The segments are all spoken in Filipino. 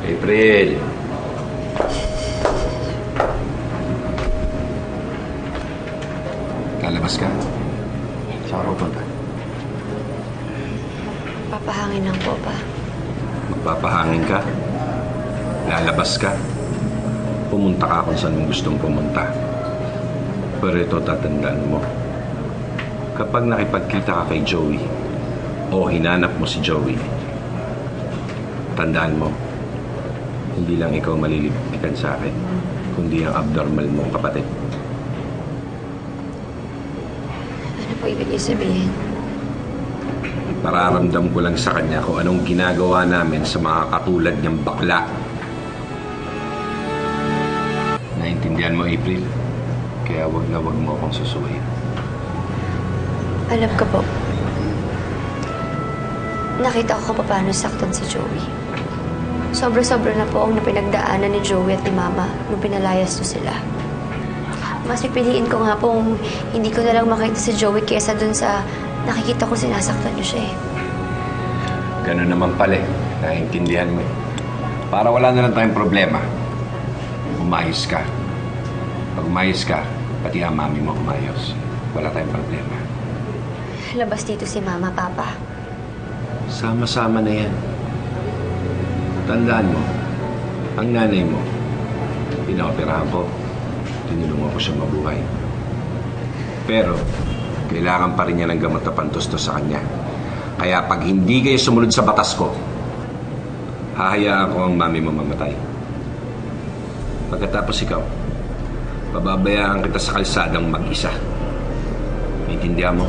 April! Lalabas ka? Saan ka pupunta? Papahangin lang po, Pa. Magpapahangin ka? Lalabas ka? Pumunta ka kung saan mo gustong pumunta. Pero ito tatandaan mo. Kapag nakipagkita ka kay Joey o hinanap mo si Joey, tandaan mo, hindi lang ikaw malilipitan sa akin, kundi ang abnormal mong kapatid. Ano po ibig sabihin? Nararamdam ko lang sa kanya kung anong ginagawa namin sa mga katulad niyang bakla. Naintindihan mo, April? Kaya wag na wag mo akong susuhin. Alam ko po. Nakita ko kung paano saktan si Joey. Sobra-sobra na po ang napinagdaanan ni Joey at ni Mama nung pinalayas to sila. Mas pipiliin ko nga pong hindi ko na lang makita si Joey kaysa dun sa nakikita ko sinasaktan niyo siya eh. Ganun naman pala eh. Naiintindihan mo. Para wala na lang tayong problema. Umayos ka. Pag umayos ka, pati ang mami mo umayos. Wala tayong problema. Labas dito si Mama, Papa. Sama-sama na yan. Tandaan mo, ang nanay mo, pinaoperahan ko, tinulungan ko siya mabuhay. Pero, kailangan pa rin niya ng gamot na pantustos sa kanya. Kaya pag hindi kayo sumunod sa batas ko, hahayaan ko ang mami mo mamatay. Pagkatapos ikaw, pababayaan kita sa kalsadang mag-isa. Naintindihan mo?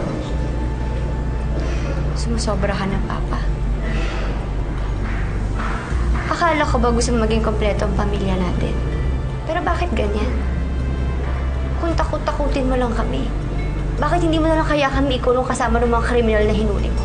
Sumusobra ka na, Papa. Akala ko ba gusto maging kompleto ang pamilya natin? Pero bakit ganyan? Kung takot-takutin mo lang kami, bakit hindi mo na lang kaya kami ikulong kasama ng mga kriminal na hinuli mo?